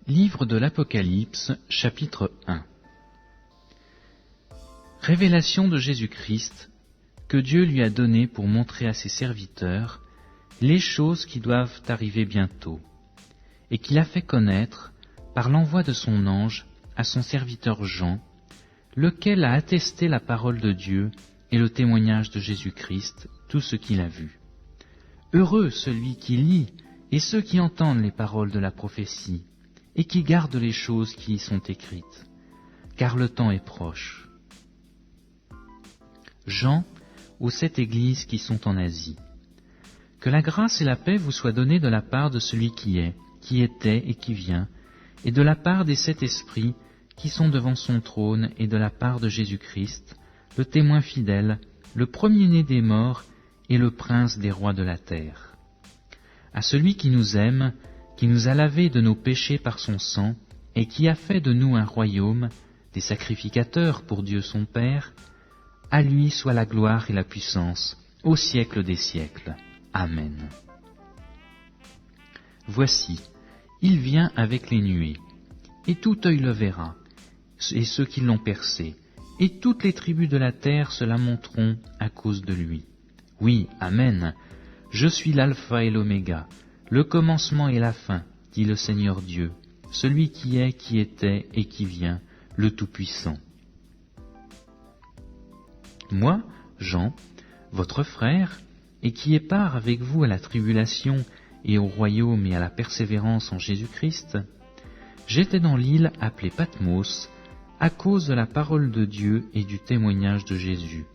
Livre de l'Apocalypse, chapitre 1. Révélation de Jésus-Christ, que Dieu lui a donnée pour montrer à ses serviteurs les choses qui doivent arriver bientôt, et qu'il a fait connaître par l'envoi de son ange à son serviteur Jean, lequel a attesté la parole de Dieu et le témoignage de Jésus-Christ, tout ce qu'il a vu. Heureux celui qui lit et ceux qui entendent les paroles de la prophétie, et qui gardent les choses qui y sont écrites, car le temps est proche. Jean, aux 7 églises qui sont en Asie. Que la grâce et la paix vous soient données de la part de celui qui est, qui était et qui vient, et de la part des 7 esprits qui sont devant son trône, et de la part de Jésus-Christ, le témoin fidèle, le premier-né des morts et le prince des rois de la terre. À celui qui nous aime, qui nous a lavés de nos péchés par son sang, et qui a fait de nous un royaume, des sacrificateurs pour Dieu son Père, à lui soit la gloire et la puissance, au siècle des siècles. Amen. Voici, il vient avec les nuées, et tout œil le verra, et ceux qui l'ont percé, et toutes les tribus de la terre se lamenteront à cause de lui. Oui, Amen. Je suis l'alpha et l'oméga, le commencement et la fin, dit le Seigneur Dieu, celui qui est, qui était et qui vient, le Tout-Puissant. Moi, Jean, votre frère, et qui ai part avec vous à la tribulation et au royaume et à la persévérance en Jésus-Christ, j'étais dans l'île appelée Patmos, à cause de la parole de Dieu et du témoignage de Jésus.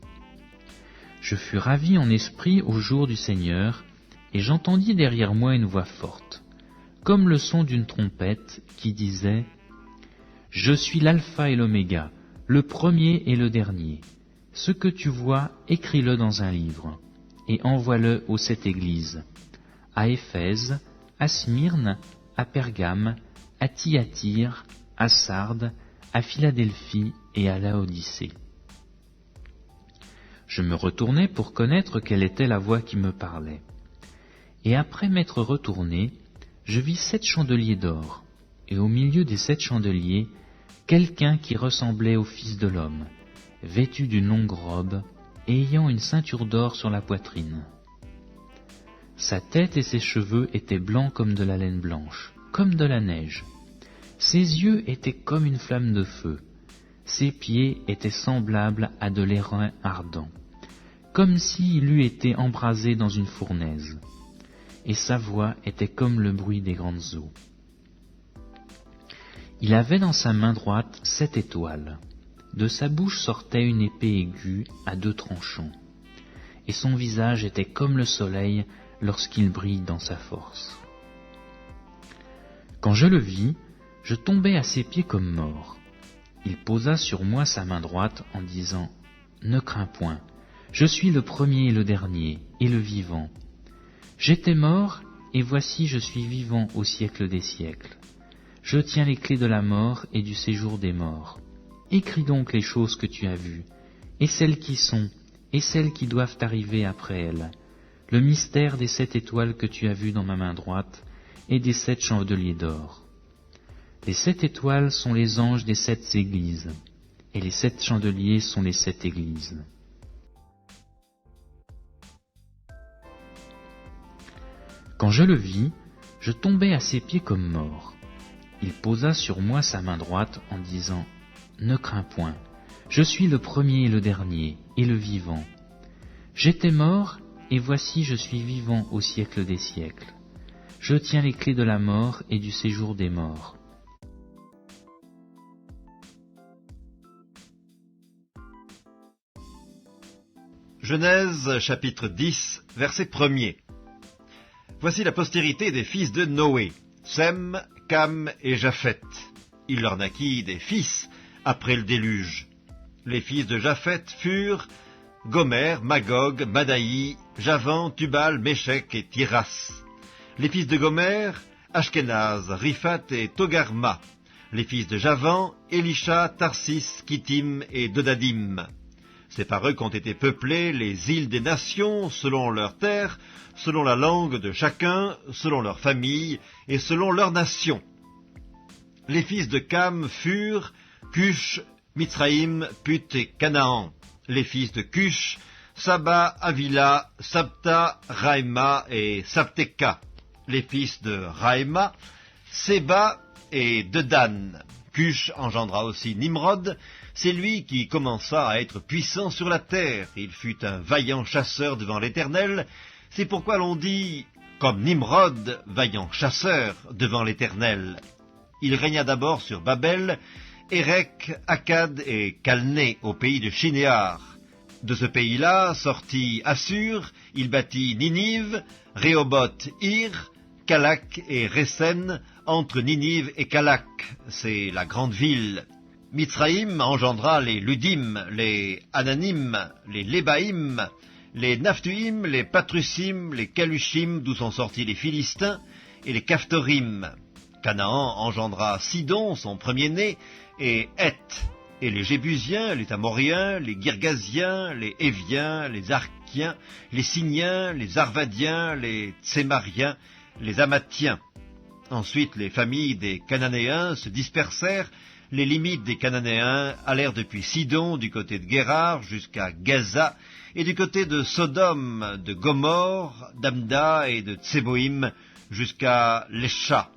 Je fus ravi en esprit au jour du Seigneur, et j'entendis derrière moi une voix forte, comme le son d'une trompette, qui disait « Je suis l'alpha et l'oméga, le premier et le dernier. Ce que tu vois, écris-le dans un livre, et envoie-le aux 7 églises, à Éphèse, à Smyrne, à Pergame, à Thyatire, à Sardes, à Philadelphie et à Laodicée. » Je me retournai pour connaître quelle était la voix qui me parlait. Et après m'être retourné, je vis 7 chandeliers d'or, et au milieu des 7 chandeliers, quelqu'un qui ressemblait au Fils de l'homme, vêtu d'une longue robe, et ayant une ceinture d'or sur la poitrine. Sa tête et ses cheveux étaient blancs comme de la laine blanche, comme de la neige. Ses yeux étaient comme une flamme de feu. Ses pieds étaient semblables à de l'airain ardent, comme s'il eût été embrasé dans une fournaise. Et sa voix était comme le bruit des grandes eaux. Il avait dans sa main droite 7 étoiles. De sa bouche sortait une épée aiguë à 2 tranchants, et son visage était comme le soleil lorsqu'il brille dans sa force. Quand je le vis, je tombai à ses pieds comme mort. Il posa sur moi sa main droite en disant « Ne crains point, je suis le premier et le dernier, et le vivant. J'étais mort, et voici je suis vivant au siècle des siècles. Je tiens les clés de la mort et du séjour des morts. Écris donc les choses que tu as vues, et celles qui sont, et celles qui doivent arriver après elles, le mystère des 7 étoiles que tu as vues dans ma main droite, et des 7 chandeliers d'or. Les 7 étoiles sont les anges des 7 églises, et les 7 chandeliers sont les 7 églises. Quand je le vis, je tombai à ses pieds comme mort. Il posa sur moi sa main droite en disant « Ne crains point, je suis le premier et le dernier, et le vivant. J'étais mort, et voici je suis vivant au siècle des siècles. Je tiens les clés de la mort et du séjour des morts. » Genèse chapitre 10, verset 1er. Voici la postérité des fils de Noé, Sem, Cam et Japheth. Il leur naquit des fils après le déluge. Les fils de Japheth furent Gomer, Magog, Madaï, Javan, Tubal, Méchec et Tiras. Les fils de Gomer, Ashkenaz, Riphat et Togarma. Les fils de Javan, Elisha, Tarsis, Kittim et Dodadim. C'est par eux qu'ont été peuplées les îles des nations, selon leurs terres, selon la langue de chacun, selon leur famille et selon leur nation. Les fils de Cam furent Cush, Mitsraïm, Put et Canaan. Les fils de Cush, Saba, Avila, Sabta, Raïma et Sabteka. Les fils de Raïma, Séba et Dedan. Cush engendra aussi Nimrod. C'est lui qui commença à être puissant sur la terre. Il fut un vaillant chasseur devant l'Éternel. C'est pourquoi l'on dit, comme Nimrod, vaillant chasseur devant l'Éternel. Il régna d'abord sur Babel, Érec, Akkad et Calné, au pays de Shinéar. De ce pays-là sortit Assur, il bâtit Ninive, Rehoboth-Ir, Calak et Résen, entre Ninive et Calak, c'est la grande ville. Mitsraïm engendra les Ludim, les Ananim, les Lébaïm, les Naphtuim, les Patrusim, les Calushim, d'où sont sortis les Philistins, et les Caphtorim. Canaan engendra Sidon, son premier-né, et Heth, et les Jébusiens, les Amoriens, les Girgasiens, les Éviens, les Arkiens, les Siniens, les Arvadiens, les Tsémariens, les Amathiens. Ensuite, les familles des Cananéens se dispersèrent. Les limites des Cananéens allèrent depuis Sidon, du côté de Guérar, jusqu'à Gaza, et du côté de Sodome, de Gomorre, d'Amda et de Tseboïm, jusqu'à Lesha.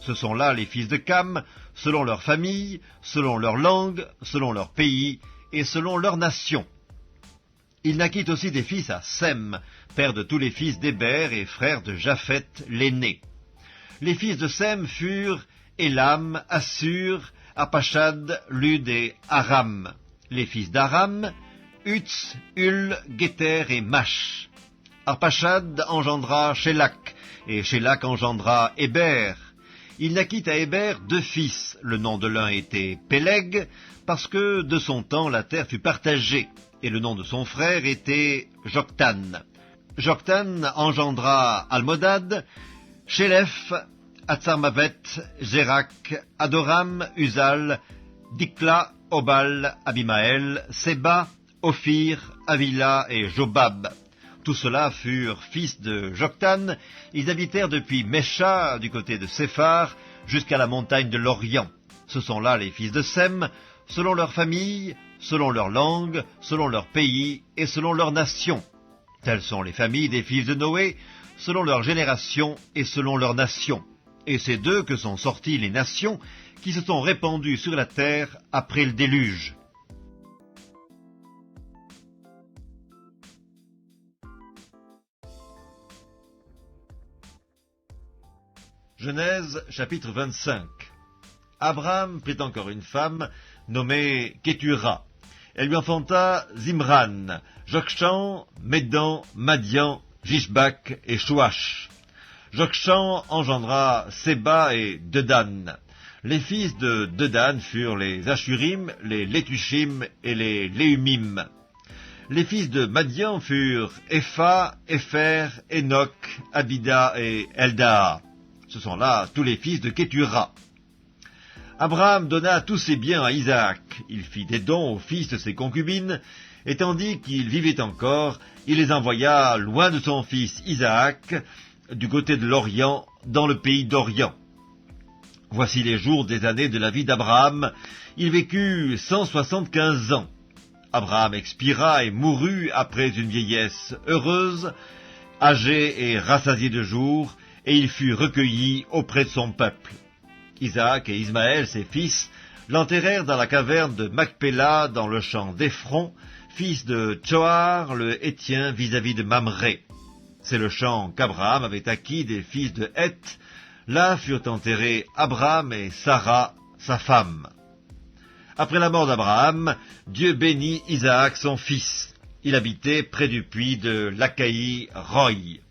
Ce sont là les fils de Cam, selon leur famille, selon leur langue, selon leur pays et selon leur nation. Il naquit aussi des fils à Sem, père de tous les fils d'Héber et frère de Japhet l'aîné. Les fils de Sem furent Élam, Assur, Apachad, Lud et Aram. Les fils d'Aram, Utz, Hul, Géter et Mash. Arpachad engendra Shélak, et Shélak engendra Héber. Il naquit à Héber 2 fils. Le nom de l'un était Péleg, parce que de son temps la terre fut partagée, et le nom de son frère était Joktan. Joktan engendra Almodad, Shélef, Atsarmavet, Zérak, Adoram, Uzal, Dikla, Obal, Abimaël, Séba, Ophir, Avila et Jobab. Tous ceux-là furent fils de Joktan. Ils habitèrent depuis Mesha, du côté de Séphar, jusqu'à la montagne de l'Orient. Ce sont là les fils de Sem, selon leur famille, selon leur langue, selon leur pays et selon leur nation. Telles sont les familles des fils de Noé, selon leur génération et selon leur nation. Et c'est d'eux que sont sorties les nations qui se sont répandues sur la terre après le déluge. Genèse chapitre 25. Abraham prit encore une femme nommée Kétura. Elle lui enfanta Zimran, Jokshan, Médan, Madian, Jishbak et Chouach. Jokshan engendra Séba et Dedan. Les fils de Dedan furent les Ashurim, les Létushim et les Léumim. Les fils de Madian furent Epha, Épher, Enoch, Abida et Eldaa. Ce sont là tous les fils de Kétura. Abraham donna tous ses biens à Isaac. Il fit des dons aux fils de ses concubines, et tandis qu'il vivait encore, il les envoya loin de son fils Isaac, du côté de l'Orient, dans le pays d'Orient. Voici les jours des années de la vie d'Abraham. Il vécut 175 ans. Abraham expira et mourut après une vieillesse heureuse, âgé et rassasié de jours, et il fut recueilli auprès de son peuple. Isaac et Ismaël, ses fils, l'enterrèrent dans la caverne de Macpéla, dans le champ d'Ephron, fils de Tsoar, le Hétien, vis-à-vis de Mamré. C'est le champ qu'Abraham avait acquis des fils de Heth. Là furent enterrés Abraham et Sarah, sa femme. Après la mort d'Abraham, Dieu bénit Isaac, son fils. Il habitait près du puits de Lacaï Roy.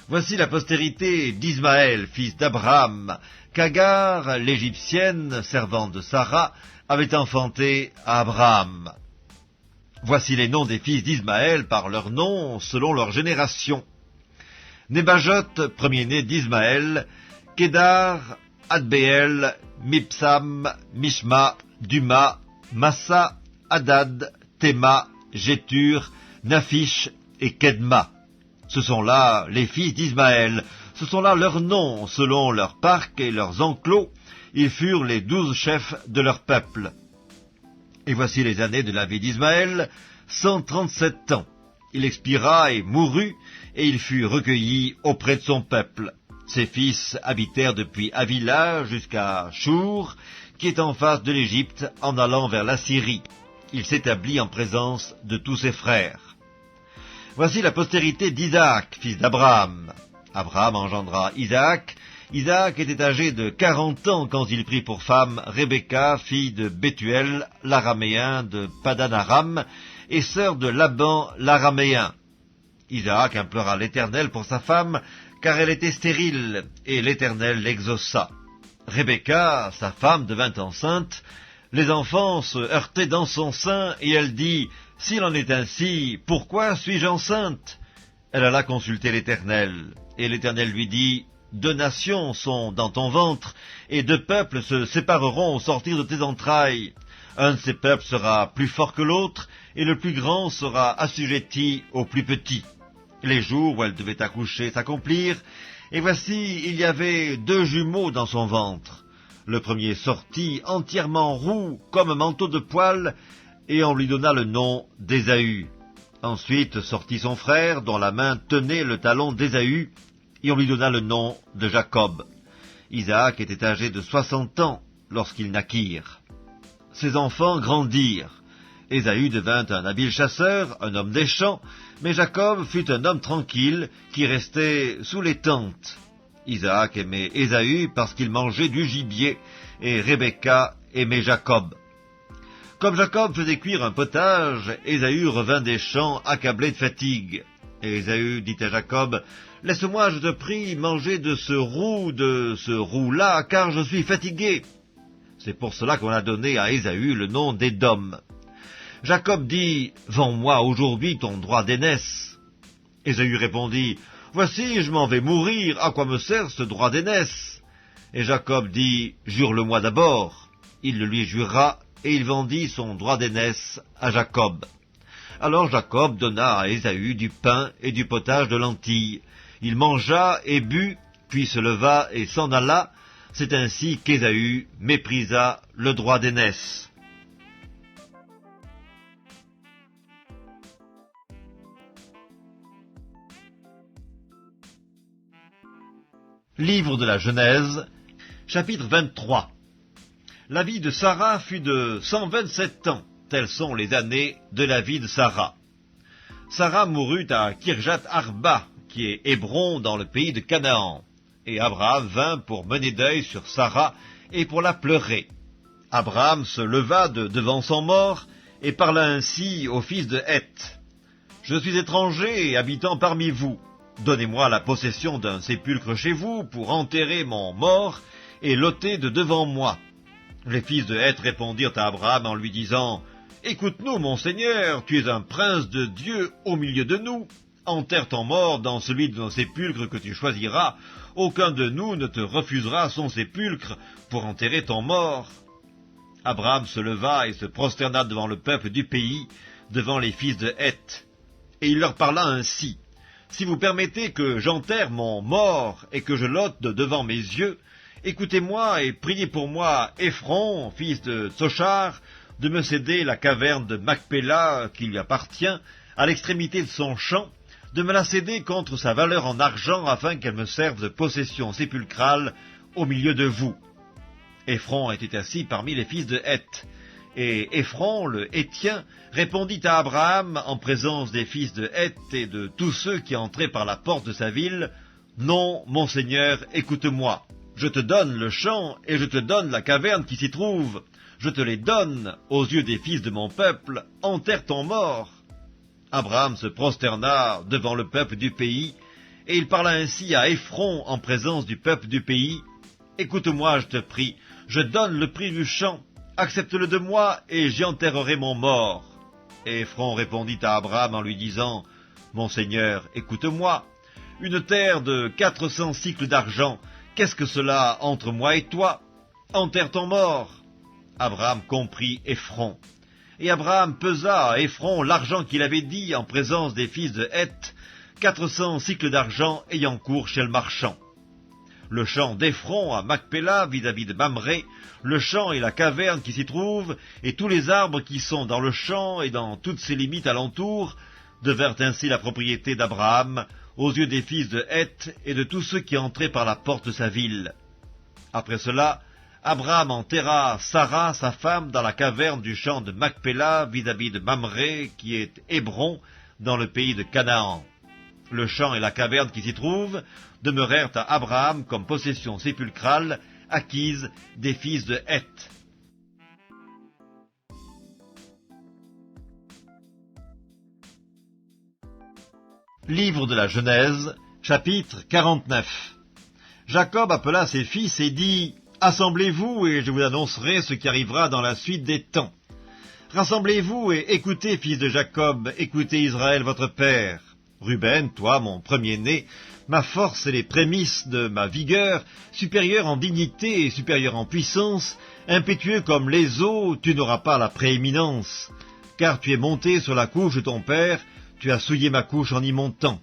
Voici la postérité d'Ismaël, fils d'Abraham, qu'Agar, l'Égyptienne, servante de Sarah, avait enfanté à Abraham. Voici les noms des fils d'Ismaël par leurs noms, selon leur génération. Nébajot, premier-né d'Ismaël, Kédar, Adbéel, Mipsam, Mishma, Duma, Massa, Hadad, Théma, Jétur, Naphish et Kedma. Ce sont là les fils d'Ismaël. Ce sont là leurs noms, selon leurs parcs et leurs enclos. Ils furent les 12 chefs de leur peuple. Et voici les années de la vie d'Ismaël, 137 ans. Il expira et mourut, et il fut recueilli auprès de son peuple. Ses fils habitèrent depuis Havila jusqu'à Chour, qui est en face de l'Égypte, en allant vers la Syrie. Il s'établit en présence de tous ses frères. Voici la postérité d'Isaac, fils d'Abraham. Abraham engendra Isaac. Isaac était âgé de 40 ans quand il prit pour femme Rebecca, fille de Bethuel, l'araméen de Padan-aram, et sœur de Laban, l'araméen. Isaac implora l'Éternel pour sa femme, car elle était stérile, et l'Éternel l'exauça. Rebecca, sa femme, devint enceinte. Les enfants se heurtaient dans son sein, et elle dit, « S'il en est ainsi, pourquoi suis-je enceinte ?» Elle alla consulter l'Éternel, et l'Éternel lui dit, « 2 nations sont dans ton ventre, et 2 peuples se sépareront au sortir de tes entrailles. Un de ces peuples sera plus fort que l'autre, et le plus grand sera assujetti au plus petit. » Les jours où elle devait accoucher s'accomplirent, et voici, il y avait 2 jumeaux dans son ventre. Le premier sortit entièrement roux, comme un manteau de poil, et on lui donna le nom d'Ésaü. Ensuite sortit son frère, dont la main tenait le talon d'Ésaü, et on lui donna le nom de Jacob. Isaac était âgé de 60 ans lorsqu'ils naquirent. Ses enfants grandirent. Ésaü devint un habile chasseur, un homme des champs, mais Jacob fut un homme tranquille qui restait sous les tentes. Isaac aimait Ésaü parce qu'il mangeait du gibier, et Rebecca aimait Jacob. Comme Jacob faisait cuire un potage, Ésaü revint des champs accablé de fatigue. Et Ésaü dit à Jacob, « Laisse-moi, je te prie, manger de ce roux-là, car je suis fatigué. » C'est pour cela qu'on a donné à Ésaü le nom d'Édom. Jacob dit, « Vends-moi aujourd'hui ton droit d'aînesse. » Ésaü répondit, « Voici, je m'en vais mourir, à quoi me sert ce droit d'aînesse ?» Et Jacob dit, « Jure-le-moi d'abord. » Il le lui jura, et il vendit son droit d'aînesse à Jacob. Alors Jacob donna à Ésaü du pain et du potage de lentilles. Il mangea et but, puis se leva et s'en alla. C'est ainsi qu'Ésaü méprisa le droit d'aînesse. Livre de la Genèse, chapitre 23. La vie de Sarah fut de 127 ans. Telles sont les années de la vie de Sarah. Sarah mourut à Kirjat Arba, qui est Hébron dans le pays de Canaan. Et Abraham vint pour mener deuil sur Sarah et pour la pleurer. Abraham se leva de devant son mort et parla ainsi au fils de Heth. « Je suis étranger et habitant parmi vous. Donnez-moi la possession d'un sépulcre chez vous pour enterrer mon mort et l'ôter de devant moi. » Les fils de Heth répondirent à Abraham en lui disant, « Écoute-nous, mon Seigneur, tu es un prince de Dieu au milieu de nous. Enterre ton mort dans celui de nos sépulcres que tu choisiras. Aucun de nous ne te refusera son sépulcre pour enterrer ton mort. » Abraham se leva et se prosterna devant le peuple du pays, devant les fils de Heth. Et il leur parla ainsi, « Si vous permettez que j'enterre mon mort et que je l'ôte de devant mes yeux, écoutez-moi et priez pour moi Éphron, fils de Tsochar, de me céder la caverne de Macpéla qui lui appartient, à l'extrémité de son champ, de me la céder contre sa valeur en argent afin qu'elle me serve de possession sépulcrale au milieu de vous. » Éphron était assis parmi les fils de Heth. Et Éphron, le Héthien, répondit à Abraham en présence des fils de Heth et de tous ceux qui entraient par la porte de sa ville, « Non, mon Seigneur, écoute-moi. Je te donne le champ et je te donne la caverne qui s'y trouve. Je te les donne aux yeux des fils de mon peuple. Enterre ton mort. » Abraham se prosterna devant le peuple du pays, et il parla ainsi à Éphron en présence du peuple du pays. « Écoute-moi, je te prie, je donne le prix du champ. Accepte-le de moi, et j'y enterrerai mon mort. » Et Éphron répondit à Abraham en lui disant, « Mon Seigneur, écoute-moi. Une terre de 400 cycles d'argent, qu'est-ce que cela entre moi et toi? Enterre ton mort. » Abraham comprit Éphron. Et Abraham pesa à Éphron l'argent qu'il avait dit en présence des fils de Heth, 400 cycles d'argent ayant cours chez le marchand. le champ d'Éphron à Macpéla vis-à-vis de Mamré, le champ et la caverne qui s'y trouvent, et tous les arbres qui sont dans le champ et dans toutes ses limites alentour, devinrent ainsi la propriété d'Abraham, aux yeux des fils de Heth et de tous ceux qui entraient par la porte de sa ville. Après cela, Abraham enterra Sarah, sa femme, dans la caverne du champ de Macpéla vis-à-vis de Mamré, qui est Hébron, dans le pays de Canaan. Le champ et la caverne qui s'y trouvent demeurèrent à Abraham comme possession sépulcrale acquise des fils de Heth. Livre de la Genèse, chapitre 49. Jacob appela ses fils et dit : « Assemblez-vous, et je vous annoncerai ce qui arrivera dans la suite des temps. Rassemblez-vous et écoutez, fils de Jacob, écoutez Israël votre père. Ruben, toi, mon premier-né, ma force et les prémices de ma vigueur, supérieur en dignité et supérieur en puissance, impétueux comme les eaux, tu n'auras pas la prééminence. Car tu es monté sur la couche de ton père, tu as souillé ma couche en y montant.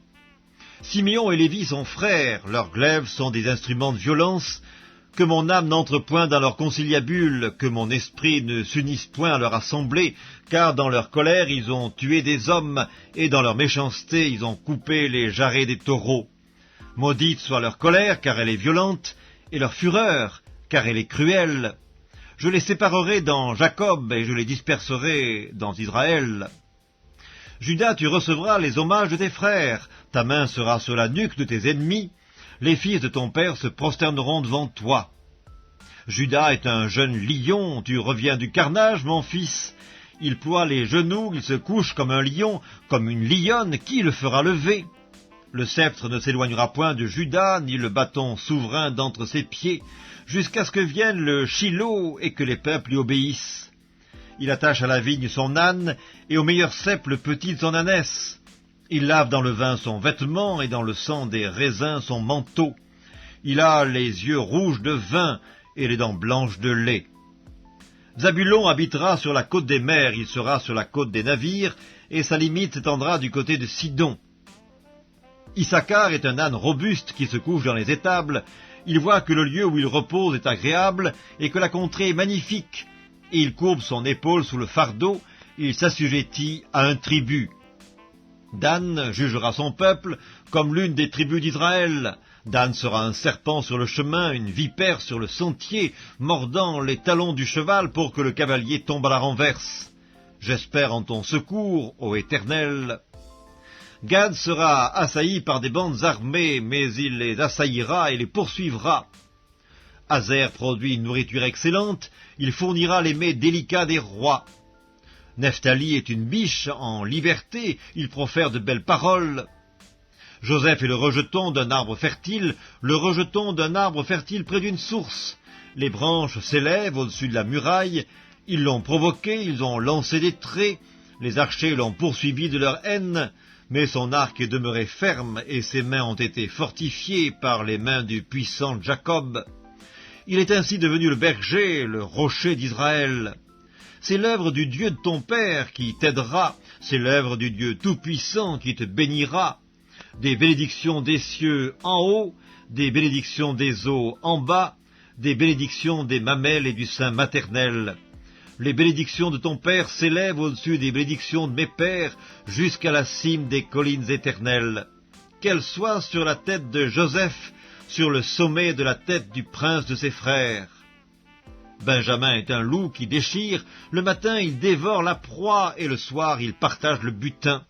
Siméon et Lévi sont frères, leurs glaives sont des instruments de violence. Que mon âme n'entre point dans leur conciliabule, que mon esprit ne s'unisse point à leur assemblée, car dans leur colère ils ont tué des hommes, et dans leur méchanceté ils ont coupé les jarrets des taureaux. Maudite soit leur colère, car elle est violente, et leur fureur, car elle est cruelle. Je les séparerai dans Jacob, et je les disperserai dans Israël. Judas, tu recevras les hommages de tes frères, ta main sera sur la nuque de tes ennemis, les fils de ton père se prosterneront devant toi. Judas est un jeune lion, tu reviens du carnage, mon fils. Il ploie les genoux, il se couche comme un lion, comme une lionne, qui le fera lever? Le sceptre ne s'éloignera point de Judas, ni le bâton souverain d'entre ses pieds, jusqu'à ce que vienne le Shilo et que les peuples lui obéissent. Il attache à la vigne son âne, et au meilleur cep le petit de son ânesse. Il lave dans le vin son vêtement, et dans le sang des raisins son manteau. Il a les yeux rouges de vin, et les dents blanches de lait. Zabulon habitera sur la côte des mers, il sera sur la côte des navires, et sa limite s'étendra du côté de Sidon. Issachar est un âne robuste qui se couche dans les étables. Il voit que le lieu où il repose est agréable, et que la contrée est magnifique. Et il courbe son épaule sous le fardeau, il s'assujettit à un tribut. Dan jugera son peuple comme l'une des tribus d'Israël. Dan sera un serpent sur le chemin, une vipère sur le sentier, mordant les talons du cheval pour que le cavalier tombe à la renverse. J'espère en ton secours, ô Éternel. Gad sera assailli par des bandes armées, mais il les assaillira et les poursuivra. Azer produit une nourriture excellente, il fournira les mets délicats des rois. Nephtali est une biche en liberté, il profère de belles paroles. Joseph est le rejeton d'un arbre fertile, le rejeton d'un arbre fertile près d'une source. Les branches s'élèvent au-dessus de la muraille, ils l'ont provoqué, ils ont lancé des traits, les archers l'ont poursuivi de leur haine, mais son arc est demeuré ferme et ses mains ont été fortifiées par les mains du puissant Jacob. Il est ainsi devenu le berger, le rocher d'Israël. C'est l'œuvre du Dieu de ton père qui t'aidera, c'est l'œuvre du Dieu tout-puissant qui te bénira. Des bénédictions des cieux en haut, des bénédictions des eaux en bas, des bénédictions des mamelles et du sein maternel. Les bénédictions de ton père s'élèvent au-dessus des bénédictions de mes pères, jusqu'à la cime des collines éternelles. Qu'elles soient sur la tête de Joseph, sur le sommet de la tête du prince de ses frères. Benjamin est un loup qui déchire, le matin il dévore la proie, et le soir il partage le butin.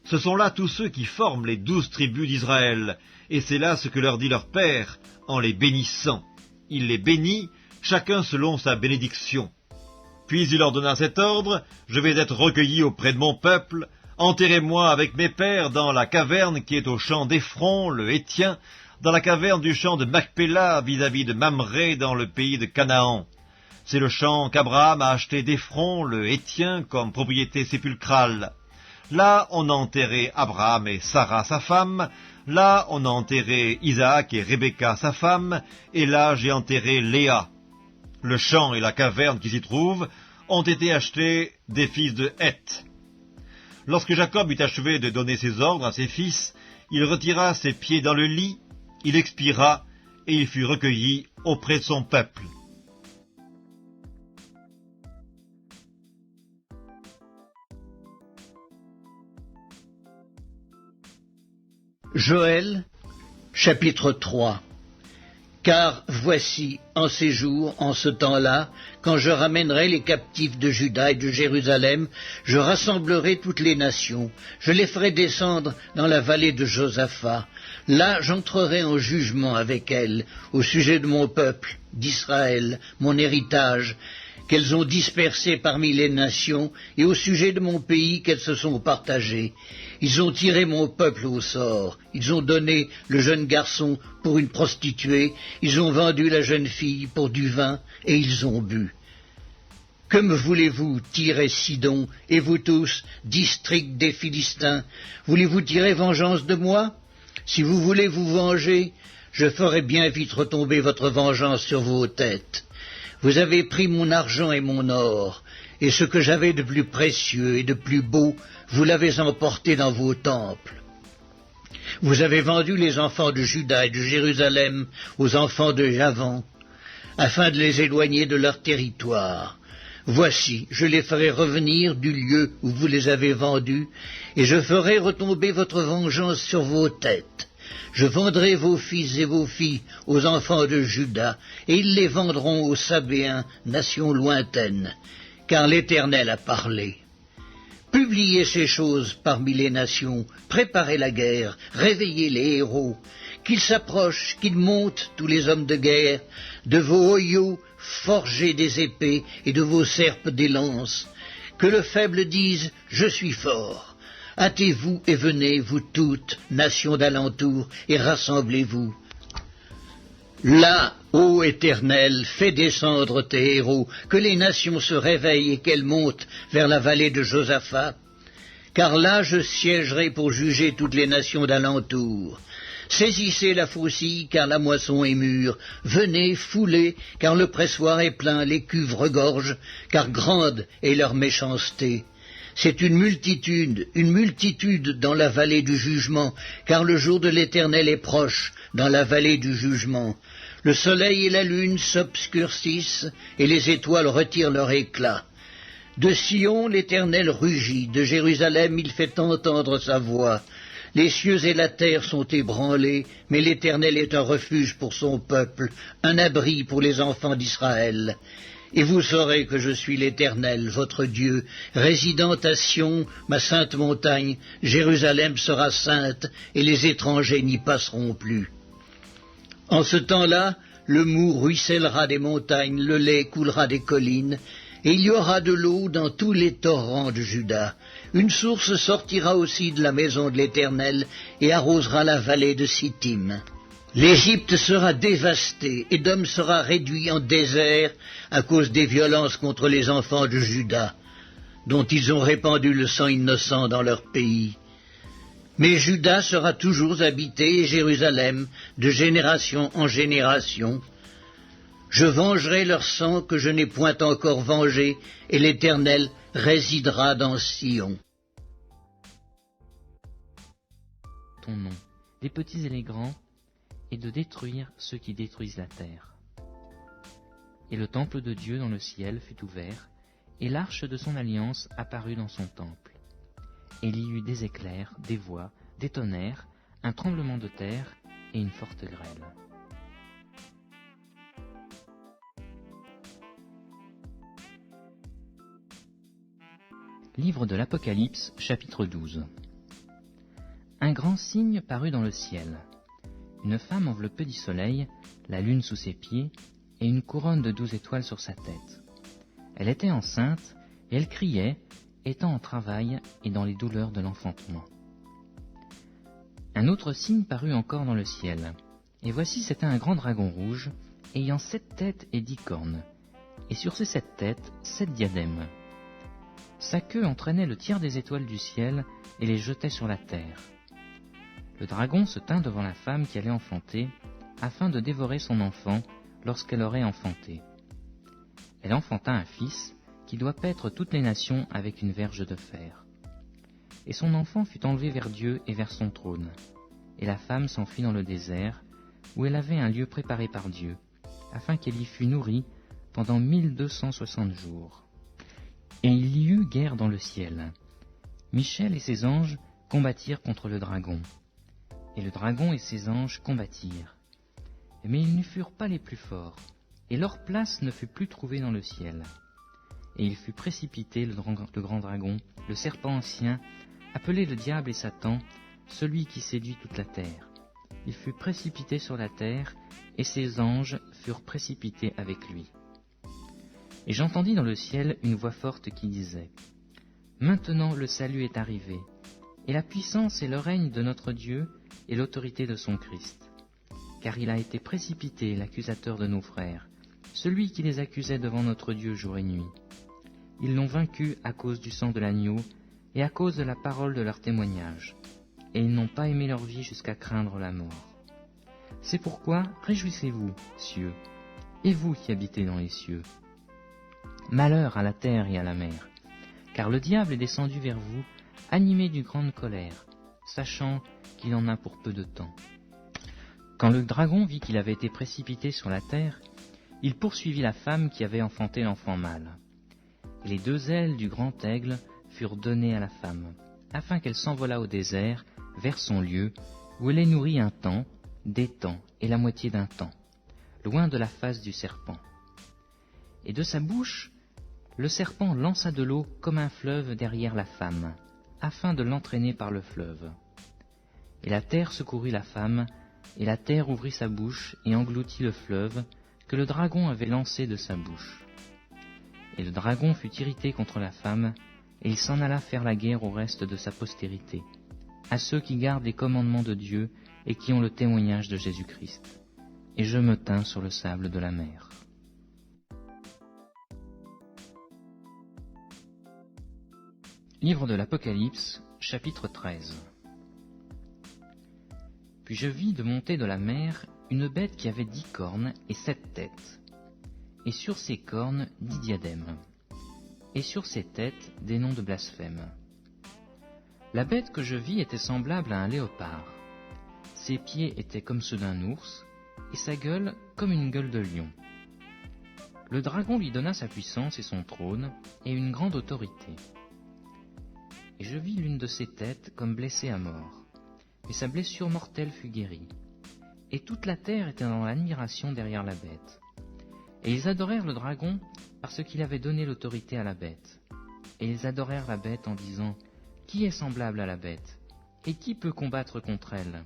Ce sont là tous ceux qui forment les 12 tribus d'Israël, et c'est là ce que leur dit leur père, en les bénissant. Il les bénit, chacun selon sa bénédiction. Puis il leur donna cet ordre, je vais être recueilli auprès de mon peuple, enterrez-moi avec mes pères dans la caverne qui est au champ d'Éphron, le Héthien, dans la caverne du champ de Macpéla, vis-à-vis de Mamré, dans le pays de Canaan. C'est le champ qu'Abraham a acheté d'Éphron, le Héthien, comme propriété sépulcrale. Là, on a enterré Abraham et Sarah, sa femme. Là, on a enterré Isaac et Rebecca, sa femme. Et là, j'ai enterré Léa. Le champ et la caverne qui s'y trouvent ont été achetés des fils de Heth. Lorsque Jacob eut achevé de donner ses ordres à ses fils, il retira ses pieds dans le lit, il expira, et il fut recueilli auprès de son peuple. Joël, chapitre 3. Car voici, en ces jours, en ce temps-là, quand je ramènerai les captifs de Juda et de Jérusalem, je rassemblerai toutes les nations, je les ferai descendre dans la vallée de Josaphat. Là j'entrerai en jugement avec elles, au sujet de mon peuple, d'Israël, mon héritage, qu'elles ont dispersé parmi les nations, et au sujet de mon pays qu'elles se sont partagées. Ils ont tiré mon peuple au sort, ils ont donné le jeune garçon pour une prostituée, ils ont vendu la jeune fille pour du vin, et ils ont bu. Que me voulez-vous, Tyr et Sidon, et vous tous, district des Philistins, voulez-vous tirer vengeance de moi? Si vous voulez vous venger, je ferai bien vite retomber votre vengeance sur vos têtes. Vous avez pris mon argent et mon or, et ce que j'avais de plus précieux et de plus beau, vous l'avez emporté dans vos temples. Vous avez vendu les enfants de Juda et de Jérusalem aux enfants de Javan, afin de les éloigner de leur territoire. Voici, je les ferai revenir du lieu où vous les avez vendus, et je ferai retomber votre vengeance sur vos têtes. Je vendrai vos fils et vos filles aux enfants de Juda, et ils les vendront aux Sabéens, nation lointaine, car l'Éternel a parlé. Publiez ces choses parmi les nations, préparez la guerre, réveillez les héros, qu'ils s'approchent, qu'ils montent, tous les hommes de guerre, de vos oyaux, forgez des épées, et de vos serpes des lances. Que le faible dise, je suis fort. Hâtez-vous et venez, vous toutes, nations d'alentour, et rassemblez-vous. Là, ô Éternel, fais descendre tes héros, que les nations se réveillent et qu'elles montent vers la vallée de Josaphat. Car là je siégerai pour juger toutes les nations d'alentour. Saisissez la faucille, car la moisson est mûre. Venez, foulez, car le pressoir est plein, les cuves regorgent, car grande est leur méchanceté. C'est une multitude dans la vallée du jugement, car le jour de l'Éternel est proche dans la vallée du jugement. Le soleil et la lune s'obscurcissent, et les étoiles retirent leur éclat. De Sion l'Éternel rugit, de Jérusalem il fait entendre sa voix. Les cieux et la terre sont ébranlés, mais l'Éternel est un refuge pour son peuple, un abri pour les enfants d'Israël. Et vous saurez que je suis l'Éternel, votre Dieu, résidant à Sion, ma sainte montagne. Jérusalem sera sainte, et les étrangers n'y passeront plus. En ce temps-là, le mou ruissellera des montagnes, le lait coulera des collines, et il y aura de l'eau dans tous les torrents de Juda. Une source sortira aussi de la maison de l'Éternel, et arrosera la vallée de Sittim. L'Égypte sera dévastée, Édom sera réduit en désert à cause des violences contre les enfants de Juda, dont ils ont répandu le sang innocent dans leur pays. Mais Juda sera toujours habité et Jérusalem de génération en génération. Je vengerai leur sang que je n'ai point encore vengé, et l'Éternel résidera dans Sion. Ton nom, les petits et les grands, et de détruire ceux qui détruisent la terre. Et le temple de Dieu dans le ciel fut ouvert, et l'arche de son alliance apparut dans son temple. Et il y eut des éclairs, des voix, des tonnerres, un tremblement de terre et une forte grêle. Livre de l'Apocalypse, chapitre 12. Un grand signe parut dans le ciel. Une femme enveloppée du soleil, la lune sous ses pieds, et une couronne de 12 étoiles sur sa tête. Elle était enceinte, et elle criait, étant en travail et dans les douleurs de l'enfantement. Un autre signe parut encore dans le ciel, et voici c'était un grand dragon rouge, ayant 7 têtes et 10 cornes, et sur ces 7 têtes 7 diadèmes. Sa queue entraînait le tiers des étoiles du ciel et les jetait sur la terre. Le dragon se tint devant la femme qui allait enfanter, afin de dévorer son enfant lorsqu'elle aurait enfanté. Elle enfanta un fils, qui doit paître toutes les nations avec une verge de fer. Et son enfant fut enlevé vers Dieu et vers son trône. Et la femme s'enfuit dans le désert, où elle avait un lieu préparé par Dieu, afin qu'elle y fût nourrie pendant 1260 jours. Et il y eut guerre dans le ciel. Michel et ses anges combattirent contre le dragon. Et le dragon et ses anges combattirent. Mais ils ne furent pas les plus forts, et leur place ne fut plus trouvée dans le ciel. Et il fut précipité, le grand dragon, le serpent ancien, appelé le diable et Satan, celui qui séduit toute la terre. Il fut précipité sur la terre, et ses anges furent précipités avec lui. Et j'entendis dans le ciel une voix forte qui disait : Maintenant le salut est arrivé, et la puissance et le règne de notre Dieu et l'autorité de son Christ. Car il a été précipité, l'accusateur de nos frères, celui qui les accusait devant notre Dieu jour et nuit. Ils l'ont vaincu à cause du sang de l'agneau et à cause de la parole de leur témoignage, et ils n'ont pas aimé leur vie jusqu'à craindre la mort. C'est pourquoi réjouissez-vous, cieux, et vous qui habitez dans les cieux. Malheur à la terre et à la mer, car le diable est descendu vers vous, animé d'une grande colère, sachant qu'il en a pour peu de temps. Quand le dragon vit qu'il avait été précipité sur la terre, il poursuivit la femme qui avait enfanté l'enfant mâle. Et les 2 ailes du grand aigle furent données à la femme, afin qu'elle s'envolât au désert, vers son lieu, où elle est nourrie un temps, des temps et la moitié d'un temps, loin de la face du serpent. Et de sa bouche, le serpent lança de l'eau comme un fleuve derrière la femme, afin de l'entraîner par le fleuve. Et la terre secourut la femme, et la terre ouvrit sa bouche et engloutit le fleuve que le dragon avait lancé de sa bouche. Et le dragon fut irrité contre la femme, et il s'en alla faire la guerre au reste de sa postérité, à ceux qui gardent les commandements de Dieu et qui ont le témoignage de Jésus-Christ. Et je me tins sur le sable de la mer. Livre de l'Apocalypse, chapitre 13. Puis je vis de monter de la mer une bête qui avait 10 cornes et 7 têtes, et sur ces cornes 10 diadèmes, et sur ses têtes des noms de blasphème. La bête que je vis était semblable à un léopard. Ses pieds étaient comme ceux d'un ours, et sa gueule comme une gueule de lion. Le dragon lui donna sa puissance et son trône, et une grande autorité. Et je vis l'une de ses têtes comme blessée à mort, et sa blessure mortelle fut guérie. Et toute la terre était dans l'admiration derrière la bête. Et ils adorèrent le dragon parce qu'il avait donné l'autorité à la bête. Et ils adorèrent la bête en disant : Qui est semblable à la bête ? Et qui peut combattre contre elle ?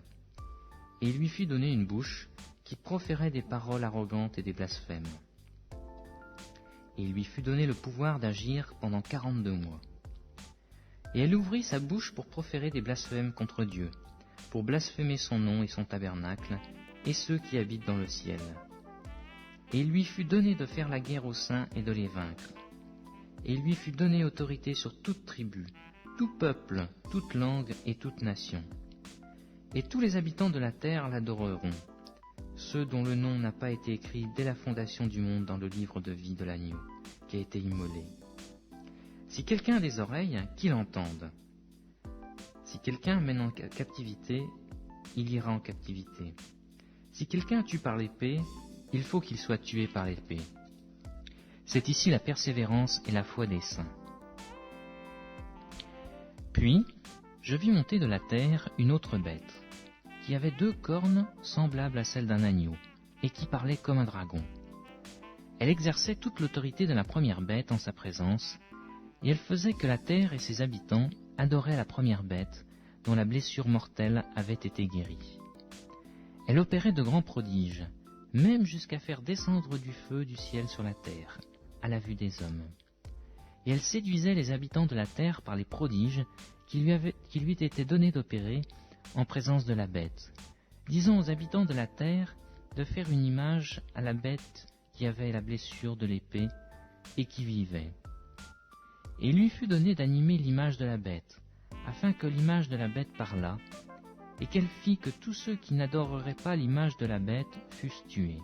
Et il lui fut donné une bouche qui proférait des paroles arrogantes et des blasphèmes. Et il lui fut donné le pouvoir d'agir pendant 42 mois. Et elle ouvrit sa bouche pour proférer des blasphèmes contre Dieu, pour blasphémer son nom et son tabernacle, et ceux qui habitent dans le ciel. Et il lui fut donné de faire la guerre aux saints et de les vaincre. Et il lui fut donné autorité sur toute tribu, tout peuple, toute langue et toute nation. Et tous les habitants de la terre l'adoreront, ceux dont le nom n'a pas été écrit dès la fondation du monde dans le livre de vie de l'agneau, qui a été immolé. Si quelqu'un a des oreilles, qu'il entende. Si quelqu'un mène en captivité, il ira en captivité. Si quelqu'un tue par l'épée, il faut qu'il soit tué par l'épée. C'est ici la persévérance et la foi des saints. Puis, je vis monter de la terre une autre bête, qui avait 2 cornes semblables à celles d'un agneau, et qui parlait comme un dragon. Elle exerçait toute l'autorité de la première bête en sa présence, et elle faisait que la terre et ses habitants adoraient la première bête, dont la blessure mortelle avait été guérie. Elle opérait de grands prodiges, même jusqu'à faire descendre du feu du ciel sur la terre, à la vue des hommes. Et elle séduisait les habitants de la terre par les prodiges qui lui étaient donnés d'opérer en présence de la bête, disant aux habitants de la terre de faire une image à la bête qui avait la blessure de l'épée et qui vivait. Et il lui fut donné d'animer l'image de la bête, afin que l'image de la bête parlât, et qu'elle fit que tous ceux qui n'adoreraient pas l'image de la bête fussent tués.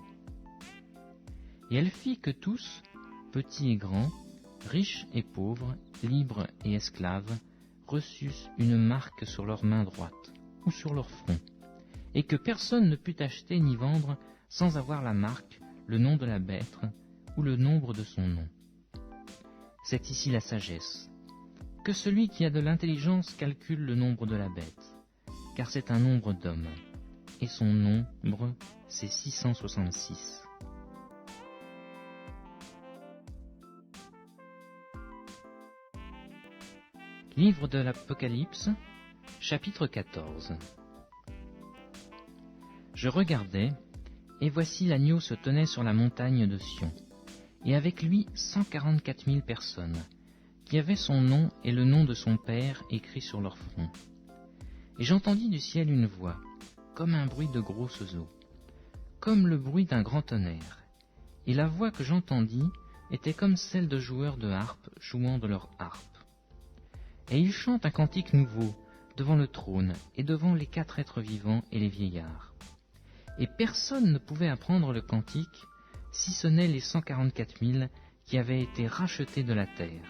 Et elle fit que tous, petits et grands, riches et pauvres, libres et esclaves, reçussent une marque sur leur main droite ou sur leur front, et que personne ne put acheter ni vendre sans avoir la marque, le nom de la bête ou le nombre de son nom. C'est ici la sagesse. Que celui qui a de l'intelligence calcule le nombre de la bête, car c'est un nombre d'hommes, et son nombre, c'est 666. Livre de l'Apocalypse, chapitre 14. Je regardais, et voici l'agneau se tenait sur la montagne de Sion, et avec lui 144 000 personnes, qui avaient son nom et le nom de son Père écrit sur leur front. Et j'entendis du ciel une voix, comme un bruit de grosses eaux, comme le bruit d'un grand tonnerre. Et la voix que j'entendis était comme celle de joueurs de harpe jouant de leur harpe. Et ils chantent un cantique nouveau devant le trône et devant les 4 êtres vivants et les vieillards. Et personne ne pouvait apprendre le cantique, si ce n'est les 144 000 qui avaient été rachetés de la terre.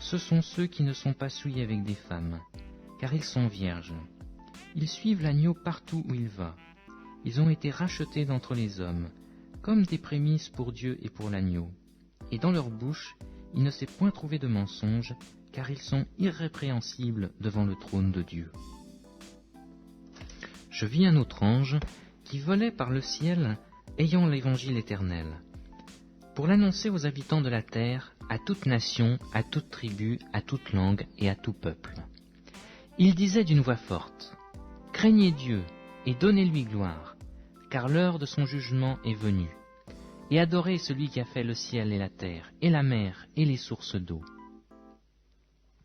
Ce sont ceux qui ne sont pas souillés avec des femmes, car ils sont vierges. Ils suivent l'agneau partout où il va. Ils ont été rachetés d'entre les hommes, comme des prémices pour Dieu et pour l'agneau. Et dans leur bouche, il ne s'est point trouvé de mensonge, car ils sont irrépréhensibles devant le trône de Dieu. Je vis un autre ange qui volait par le ciel, ayant l'évangile éternel, pour l'annoncer aux habitants de la terre, à toute nation, à toute tribu, à toute langue et à tout peuple. Il disait d'une voix forte, « Craignez Dieu et donnez-lui gloire, car l'heure de son jugement est venue, et adorez celui qui a fait le ciel et la terre, et la mer et les sources d'eau.